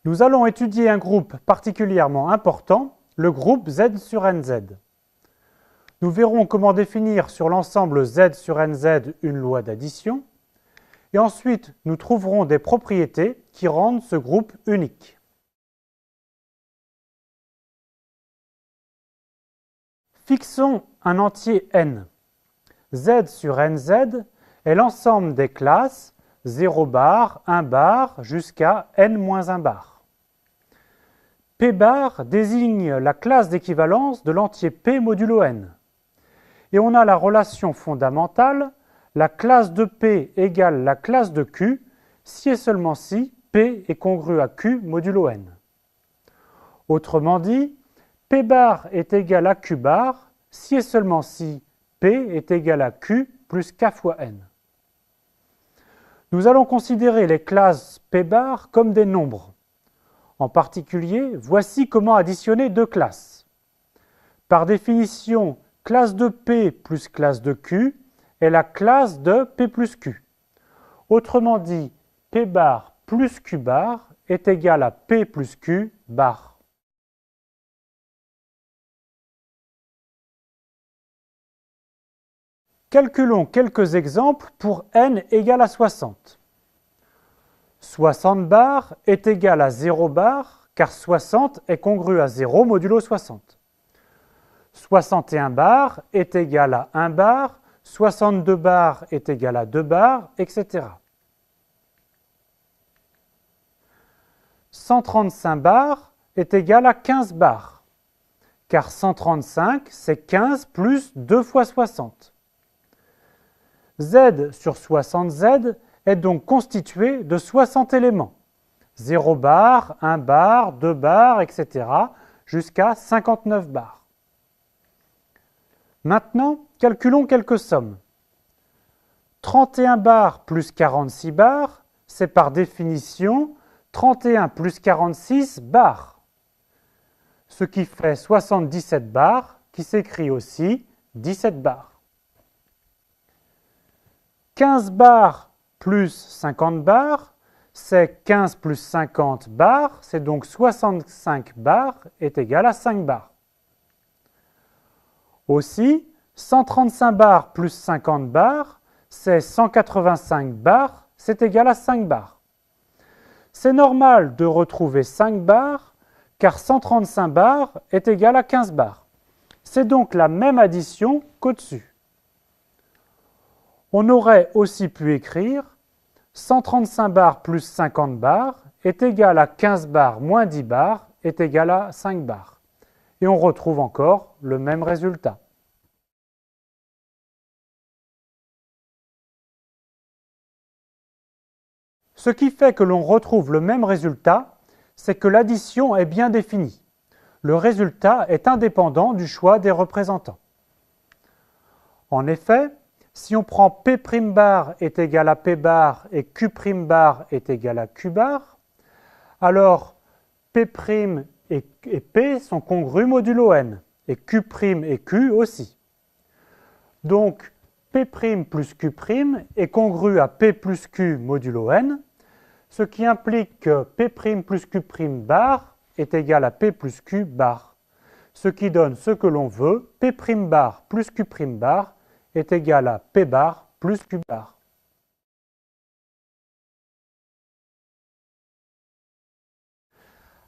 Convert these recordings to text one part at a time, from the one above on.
Nous allons étudier un groupe particulièrement important, le groupe Z sur NZ. Nous verrons comment définir sur l'ensemble Z sur NZ une loi d'addition, et ensuite nous trouverons des propriétés qui rendent ce groupe unique. Fixons un entier n. Z sur NZ est l'ensemble des classes 0 bar, 1 bar jusqu'à n-1 bar. P bar désigne la classe d'équivalence de l'entier P modulo n. Et on a la relation fondamentale, la classe de P égale la classe de Q, si et seulement si P est congru à Q modulo n. Autrement dit, P bar est égal à Q bar, si et seulement si P est égal à Q plus K fois n. Nous allons considérer les classes P bar comme des nombres. En particulier, voici comment additionner deux classes. Par définition, classe de P plus classe de Q est la classe de P plus Q. Autrement dit, P bar plus Q bar est égal à P plus Q bar. Calculons quelques exemples pour n égale à 60. 60 bar est égal à 0 bar, car 60 est congru à 0 modulo 60. 61 bar est égal à 1 bar, 62 bar est égal à 2 bar, etc. 135 bar est égal à 15 bar, car 135 c'est 15 plus 2 fois 60. Z sur 60Z est donc constitué de 60 éléments, 0 bar, 1 bar, 2 bar, etc., jusqu'à 59 bars. Maintenant, calculons quelques sommes. 31 bars plus 46 bars, c'est par définition 31 plus 46 bars, ce qui fait 77 bars, qui s'écrit aussi 17 bars. 15 bars plus 50 bars, c'est 15 plus 50 bars, c'est donc 65 bars est égal à 5 bars. Aussi, 135 bars plus 50 bars, c'est 185 bars, c'est égal à 5 bars. C'est normal de retrouver 5 bars, car 135 bars est égal à 15 bars. C'est donc la même addition qu'au-dessus. On aurait aussi pu écrire 135 bars plus 50 bars est égal à 15 bars moins 10 bars est égal à 5 bars. Et on retrouve encore le même résultat. Ce qui fait que l'on retrouve le même résultat, c'est que l'addition est bien définie. Le résultat est indépendant du choix des représentants. En effet, si on prend P' bar est égal à P bar et Q' bar est égal à Q bar, alors P' et P sont congrus modulo n, et Q' et Q aussi. Donc P' plus Q' est congru à P plus Q modulo n, ce qui implique que P' plus Q' bar est égal à P plus Q bar, ce qui donne ce que l'on veut, P' bar plus Q' bar est égal à P bar plus Q bar.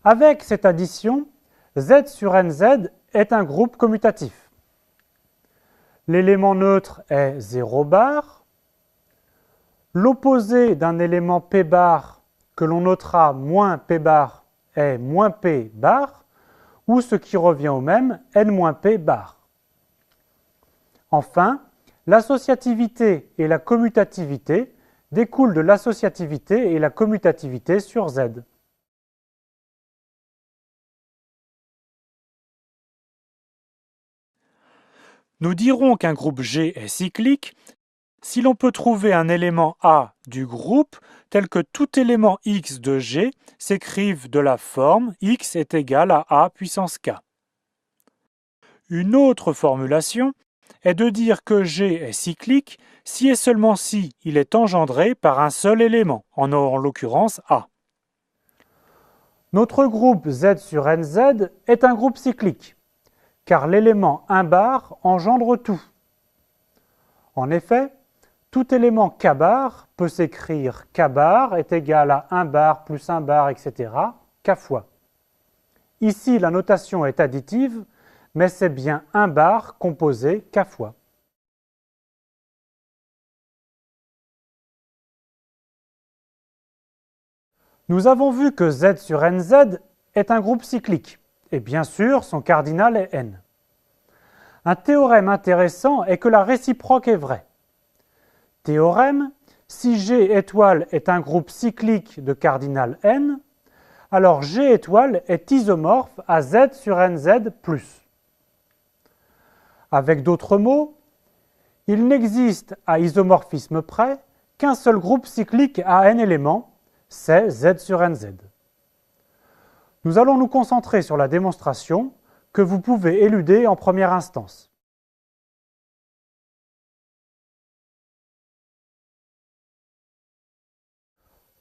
Avec cette addition, Z sur NZ est un groupe commutatif. L'élément neutre est 0 bar. L'opposé d'un élément P bar que l'on notera moins P bar est moins P bar, ou ce qui revient au même, N-P bar. Enfin, l'associativité et la commutativité découlent de l'associativité et la commutativité sur Z. Nous dirons qu'un groupe G est cyclique si l'on peut trouver un élément A du groupe tel que tout élément X de G s'écrive de la forme X est égal à A puissance K. Une autre formulation est de dire que G est cyclique si et seulement si il est engendré par un seul élément, en l'occurrence A. Notre groupe Z sur NZ est un groupe cyclique, car l'élément 1 bar engendre tout. En effet, tout élément K bar peut s'écrire K bar est égal à 1 bar plus 1 bar, etc., K fois. Ici, la notation est additive, mais c'est bien 1 bar composé K fois. Nous avons vu que Z sur NZ est un groupe cyclique, et bien sûr, son cardinal est n. Un théorème intéressant est que la réciproque est vraie. Théorème, si G étoile est un groupe cyclique de cardinal n, alors G étoile est isomorphe à Z sur NZ+. Avec d'autres mots, il n'existe à isomorphisme près qu'un seul groupe cyclique à n éléments, c'est Z sur NZ. Nous allons nous concentrer sur la démonstration que vous pouvez éluder en première instance.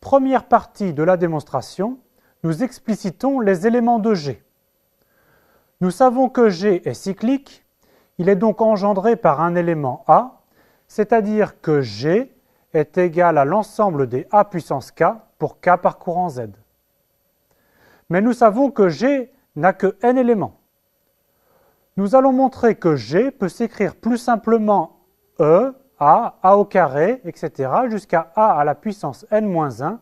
Première partie de la démonstration, nous explicitons les éléments de G. Nous savons que G est cyclique, il est donc engendré par un élément A, c'est-à-dire que G est égal à l'ensemble des A puissance K pour K parcourant Z. Mais nous savons que G n'a que n éléments. Nous allons montrer que G peut s'écrire plus simplement E, A au carré, etc. jusqu'à A à la puissance n-1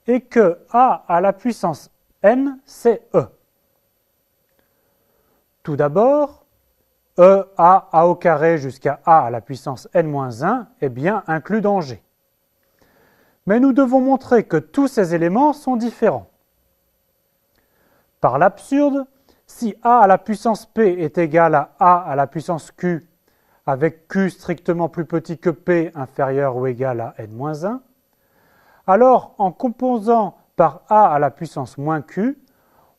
et que A à la puissance n, c'est E. Tout d'abord, E, A au carré jusqu'à A à la puissance n-1 est bien inclus dans G. Mais nous devons montrer que tous ces éléments sont différents. Par l'absurde, si A à la puissance P est égal à A à la puissance Q, avec Q strictement plus petit que P inférieur ou égal à n-1, alors en composant par A à la puissance moins Q,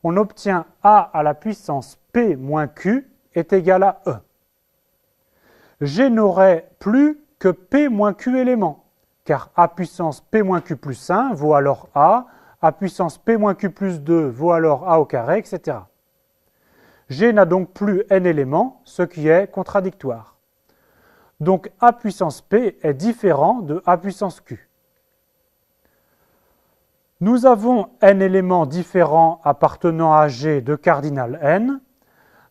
on obtient A à la puissance P moins Q est égal à E. G n'aurait plus que P moins Q éléments, car A puissance P moins Q plus 1 vaut alors A puissance P moins Q plus 2 vaut alors A au carré, etc. G n'a donc plus n éléments, ce qui est contradictoire. Donc A puissance P est différent de A puissance Q. Nous avons n éléments différents appartenant à G de cardinal n,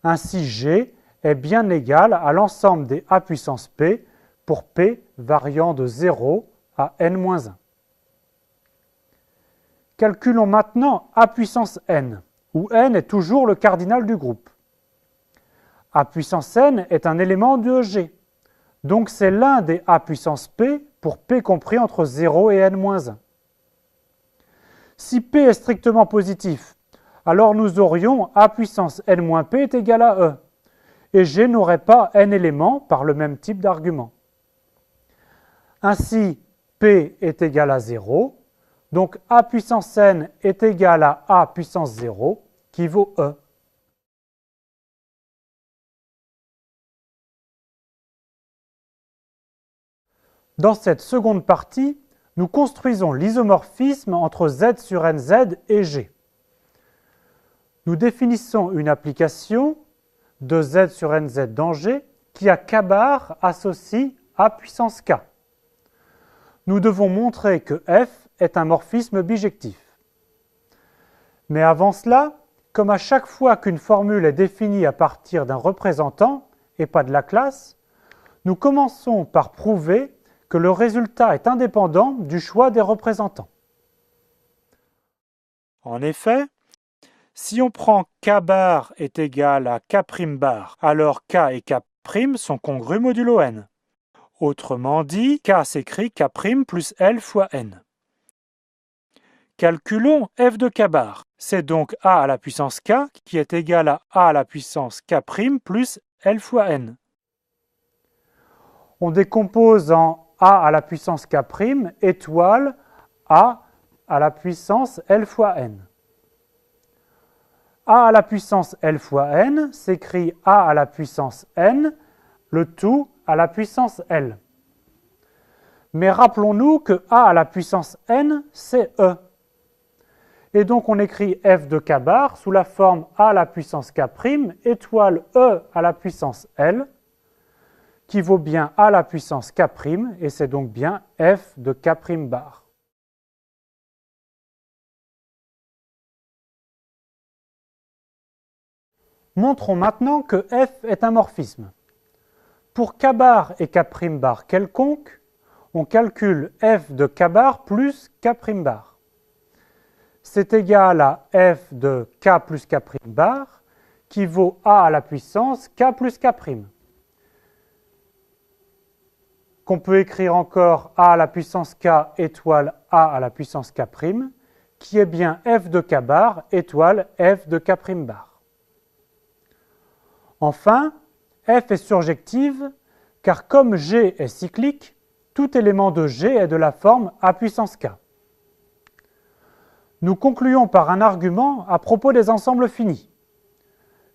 ainsi G est bien égal à l'ensemble des A puissance P pour P variant de 0 à n-1. Calculons maintenant A puissance n, où n est toujours le cardinal du groupe. A puissance n est un élément de G, donc c'est l'un des A puissance P pour P compris entre 0 et n-1. Si P est strictement positif, alors nous aurions A puissance n-P est égal à E, et G n'aurait pas n éléments par le même type d'argument. Ainsi, P est égal à 0, donc A puissance n est égal à A puissance 0, qui vaut E. Dans cette seconde partie, nous construisons l'isomorphisme entre Z sur NZ et G. Nous définissons une application de Z sur NZ dans G qui a K bar associe A puissance K. Nous devons montrer que F est un morphisme bijectif. Mais avant cela, comme à chaque fois qu'une formule est définie à partir d'un représentant et pas de la classe, nous commençons par prouver que le résultat est indépendant du choix des représentants. En effet, si on prend K bar est égal à K' bar, alors K et K' sont congrus modulo n. Autrement dit, K s'écrit K' plus L fois n. Calculons f de K bar. C'est donc A à la puissance K qui est égal à A à la puissance K' plus L fois n. On décompose en A à la puissance K' étoile A à la puissance L fois n. A à la puissance L fois n s'écrit A à la puissance n, le tout à la puissance L. Mais rappelons-nous que A à la puissance n, c'est E. Et donc on écrit f de k bar sous la forme a à la puissance k' étoile e à la puissance L, qui vaut bien a à la puissance k', et c'est donc bien f de k' bar. Montrons maintenant que f est un morphisme. Pour k bar et k' bar quelconque, on calcule f de k bar plus k' bar. C'est égal à f de k plus k' bar, qui vaut a à la puissance k plus k'. Qu'on peut écrire encore a à la puissance k étoile a à la puissance k', qui est bien f de k bar étoile f de k' bar. Enfin, f est surjective, car comme G est cyclique, tout élément de G est de la forme a puissance k. Nous concluons par un argument à propos des ensembles finis.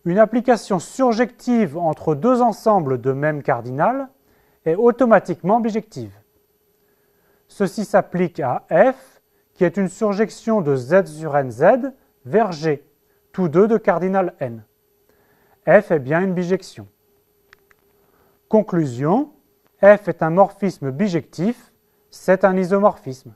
Une application surjective entre deux ensembles de même cardinal est automatiquement bijective. Ceci s'applique à f, qui est une surjection de z sur nz vers G, tous deux de cardinal n. F est bien une bijection. Conclusion, f est un morphisme bijectif, c'est un isomorphisme.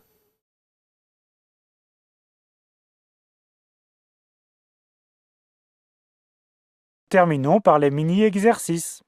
Terminons par les mini-exercices.